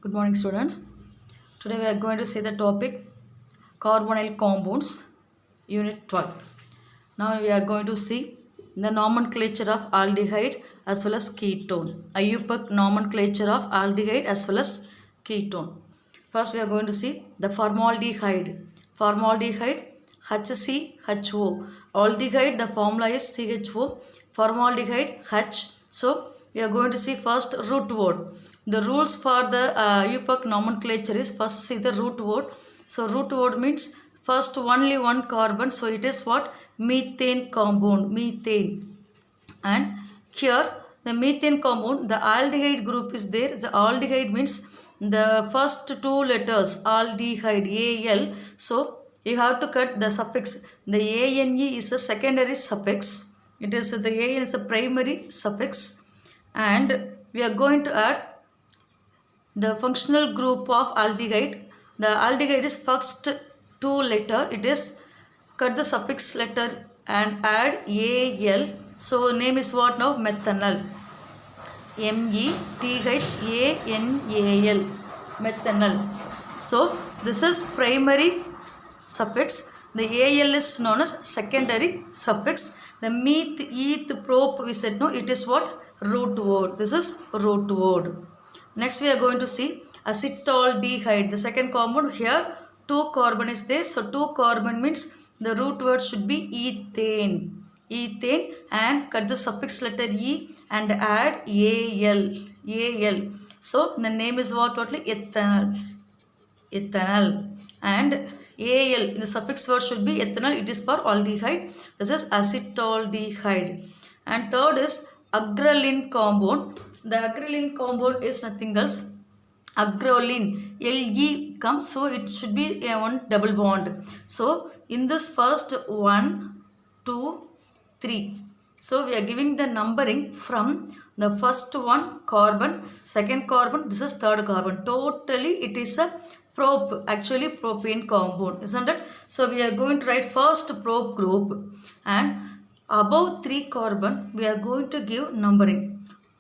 Good morning, students. Today we are going to see the topic carbonyl compounds, Unit 12. Now we are going to see the nomenclature of aldehyde as well as ketone. IUPAC nomenclature of aldehyde as well as ketone. First we are going to see the formaldehyde. Formaldehyde HCHO. Aldehyde, the formula is CHO. Formaldehyde H. So we are going to see first root word. The rules for the IUPAC nomenclature is first see the root word. So root word means first only one carbon. So it is what? Methane compound. Methane. And here the methane compound, the aldehyde group is there. The aldehyde means the first two letters aldehyde AL. So you have to cut the suffix. The ANE is a secondary suffix. It is the AN is a primary suffix. And we are going to add the functional group of aldehyde. The aldehyde is first two letter. It is cut the suffix letter and add AL. So name is what now? Methanol. METHANAL. Methanol. So this is primary suffix. The AL is known as secondary suffix. The meth, eth, prop we said no. It is what? Root word. This is root word. Next we are going to see acetaldehyde. The second compound here two carbon is there. So two carbon means the root word should be ethane. Ethane and cut the suffix letter E and add AL. AL. So the name is what? Totally ethanol. Ethanol. And AL, the suffix word should be ethanol. It is for aldehyde. This is acetaldehyde. And third is agrelin compound. The agrelin compound is nothing else. Agrelin, Le comes, so it should be a one double bond. So in this first 1, 2, 3. So we are giving the numbering from the first one carbon, second carbon, this is third carbon. Totally it is a prop, actually propane compound, isn't it? So we are going to write first prop group, and above 3 carbon we are going to give numbering.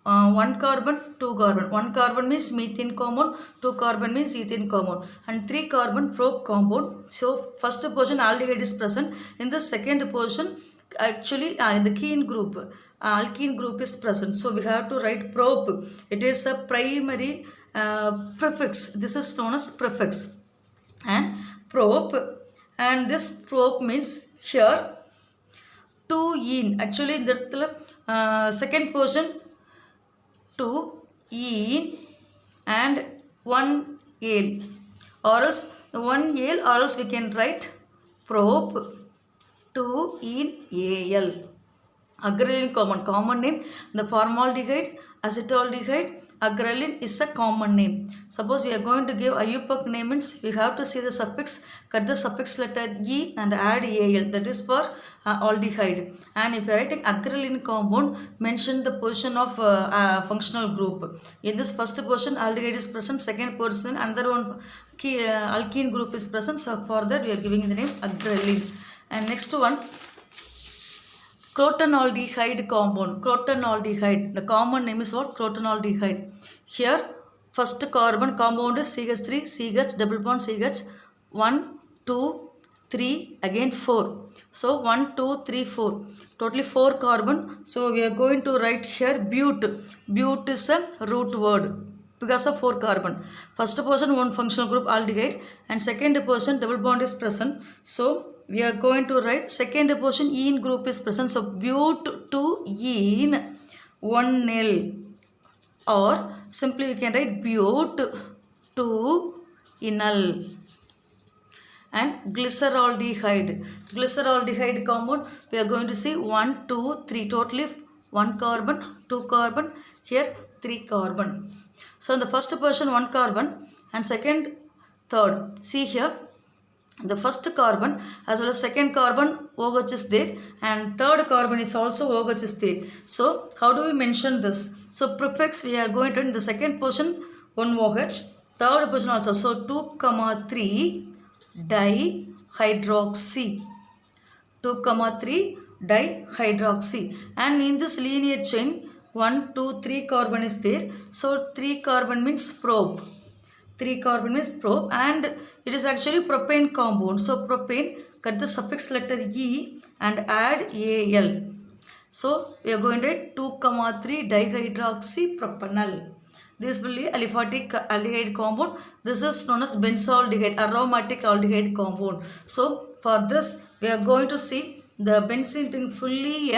1 carbon, 2 carbon. 1 carbon means methane compound, 2 carbon means ethane compound, and 3 carbon prop compound. So first position aldehyde is present. In the second position, actually in the kene group, alkene group is present. So we have to write prop. It is a primary prefix. This is known as prefix. And prop, and this prop means here 2 in. Actually in the second position 2 in and 1 al, or else 1 al, or else we can write prop 2 in al. Agrelin common name. The formaldehyde, acetaldehyde, agrelin is a common name. Suppose we are going to give IUPAC name means we have to see the suffix, cut the suffix letter E and add AL. That is for aldehyde. And if you are writing agrelin compound, mention the position of functional group. In this first position aldehyde is present, second position another one alkene group is present. So for that we are giving the name agrelin. And next one, crotonaldehyde compound. Crotonaldehyde, the common name is what? Crotonaldehyde. Here first carbon compound is CH3, CH double bond CH, 1, 2, 3, again 4. So 1, 2, 3, 4. Totally 4 carbon. So we are going to write here bute. Bute is a root word because of 4 carbon. First position one functional group aldehyde, and second position double bond is present. So we are going to write second position ene group is present. So bute 2 ene 1 L, or simply we can write bute 2 enal. And glyceraldehyde. Glyceraldehyde compound we are going to see 1, 2, 3. Totally 1 carbon, 2 carbon, here 3 carbon. So in the first position 1 carbon and second, third. See here, the first carbon as well as second carbon OH is there, and third carbon is also OH is there. So how do we mention this? So prefix we are going to in the second position 1 OH, third position also. So 2, 3 dihydroxy. 2, 3 dihydroxy. And in this linear chain 1, 2, 3 carbon is there. So 3 carbon means prop. 3 carbon means prop, and it is actually propane compound. So propane, cut the suffix letter E and add Al. So we are going to write 2,3 dihydroxypropanol. This will be aliphatic aldehyde compound. This is known as benzaldehyde, aromatic aldehyde compound. So for this we are going to see the benzene ring fully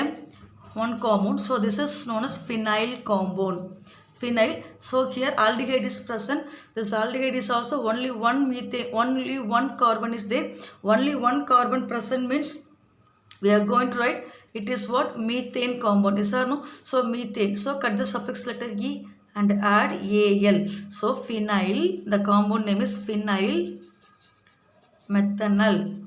one compound. So this is known as phenyl compound. Phenyl. So here aldehyde is present. This aldehyde is also only one methane, only one carbon is there. Only one carbon present means we are going to write it is what? Methane compound. Is or no? So methane. So cut the suffix letter E and add Al. So phenyl, the compound name is phenyl methanol.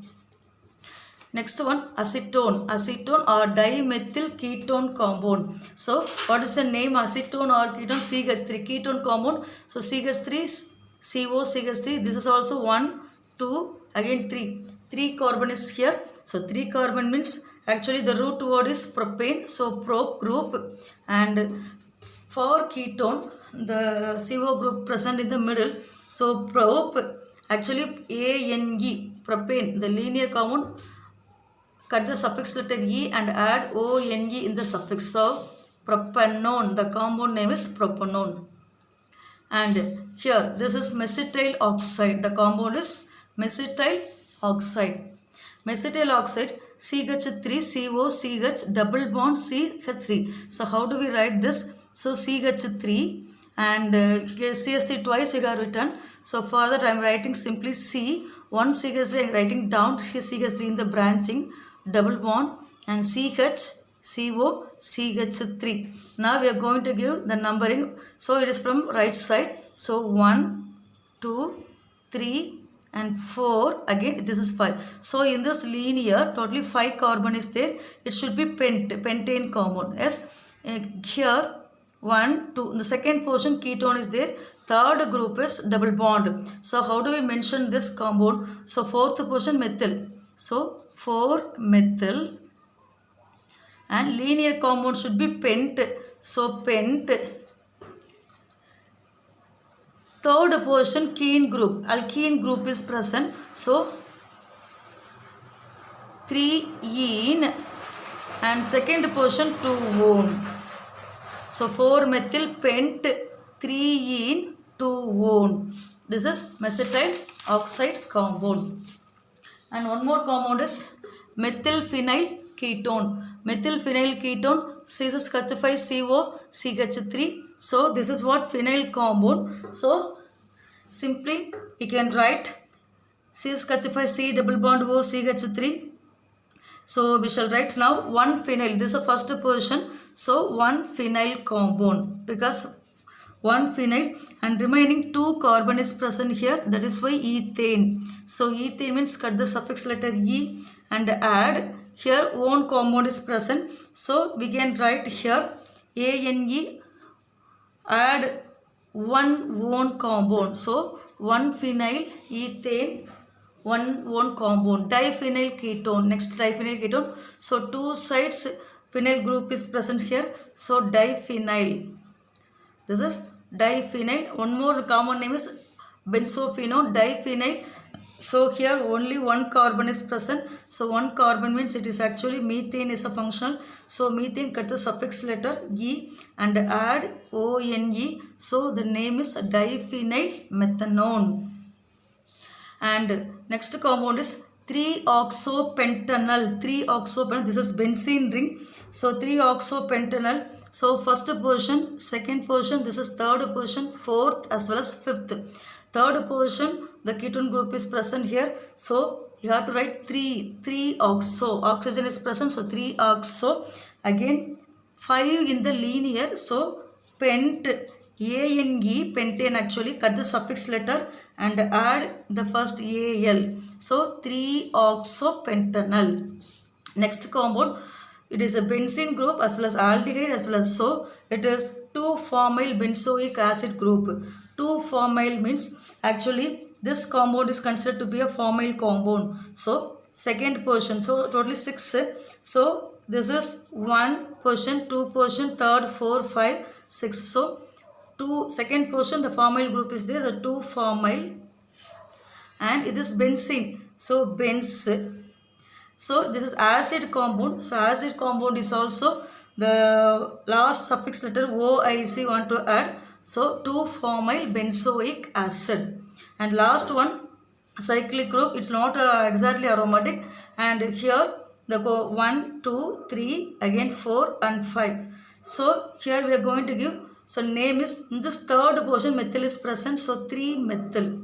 Next one, acetone. Acetone or dimethyl ketone compound. So what is the name? Acetone or ketone? CH3 ketone compound. So CH3 CO CH3. This is also 1 2 again 3. 3 carbon is here. So 3 carbon means actually the root word is propane. So prop group, and for ketone the CO group present in the middle. So prop actually ANE propane, the linear compound. Cut the suffix letter E and add ONE in the suffix. So propanone, the compound name is propanone. And here this is mesithyl oxide. The compound is mesithyl oxide. Mesithyl oxide CH3COCH double bond CH3. So how do we write this? So CH3 and CH3 twice we have written. So for that I am writing simply C. One CH3 I am writing down CH3 in the branching double bond and CH CO CH3. Now we are going to give the numbering. So it is from right side. So 1 2 3 and 4, again this is 5. So in this linear totally 5 carbon is there. It should be pentane compound. Yes, here 1 2, in the second portion ketone is there. Third group is double bond. So how do we mention this compound? So fourth portion methyl. So 4 methyl, and linear compound should be pent. So pent. Third portion kene group, alkene group is present. So 3-ene, and second portion 2-one. So 4 methyl pent 3-ene 2-one. This is mesithyl oxide compound. And one more compound is methyl phenyl ketone. Methyl phenyl ketone CH5CO CH3. So this is what phenyl compound. So simply we can write CH5C double bond O CH3. So we shall write now 1 phenyl. This is the first portion. So 1 phenyl compound, because 1 phenyl and remaining 2 carbon is present here. That is why ethane. So ethane means cut the suffix letter E and add. Here one compound is present. So we can write here ANE, add 1 one compound. So 1 phenyl ethane 1 one compound. Diphenyl ketone. Next diphenyl ketone. So 2 sides phenyl group is present here. So diphenyl. This is diphenyl. One more common name is benzophenone, diphenyl. So here only 1 carbon is present. So 1 carbon means it is actually methane is a functional. So methane, cut the suffix letter E and add ONE. So the name is diphenyl methanone. And next compound is 3-oxopentanol. 3-oxopentanol. This is benzene ring. So 3-oxopentanol. So first portion, second portion, this is third portion, fourth as well as fifth. Third portion, the ketone group is present here. So you have to write 3-oxo. Oxygen is present, so 3-oxo. Again 5 in the linear. So pent, ANE, pentane actually. Cut the suffix letter and add the first Al. So 3-oxopentanol. Next compound, it is a benzene group as well as aldehyde as well as, so it is 2-formyl benzoic acid group. 2-formyl means actually this compound is considered to be a formyl compound. So second portion, so totally 6. So this is 1 portion, 2 portion, third, 4, 5, 6. So second portion, the formyl group is there, the 2-formyl, and it is benzene. So benz. So this is acid compound. So acid compound is also the last suffix letter OIC want to add. So 2-formyl benzoic acid. And last one, cyclic group. It's not exactly aromatic. And here the 1, 2, 3, again 4 and 5. So here we are going to give. So name is, in this third portion methyl is present. So 3-methyl.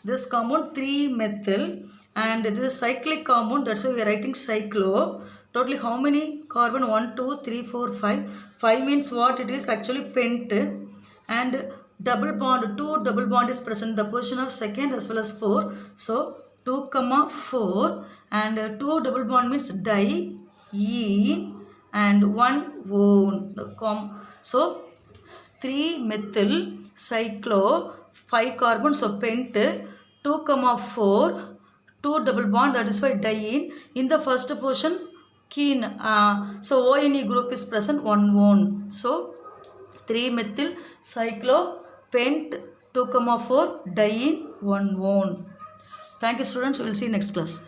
This compound 3-methyl. And this is cyclic compound, that's why we are writing cyclo. Totally how many carbon? 1, 2, 3, 4, 5. 5 means what it is? Actually pent. And double bond, 2 double bond is present in the position of second as well as 4. So 2, 4 and 2 double bond means di-ene and 1 one. So 3-methyl cyclo, 5 carbon, so pent, 2, 4, 2 double bond, that is why diene. In the first portion, kene. So ONE group is present, 1 one. So 3-methyl cyclo, pent, 2, 4, diene, 1 one. Thank you students. We will see you next class.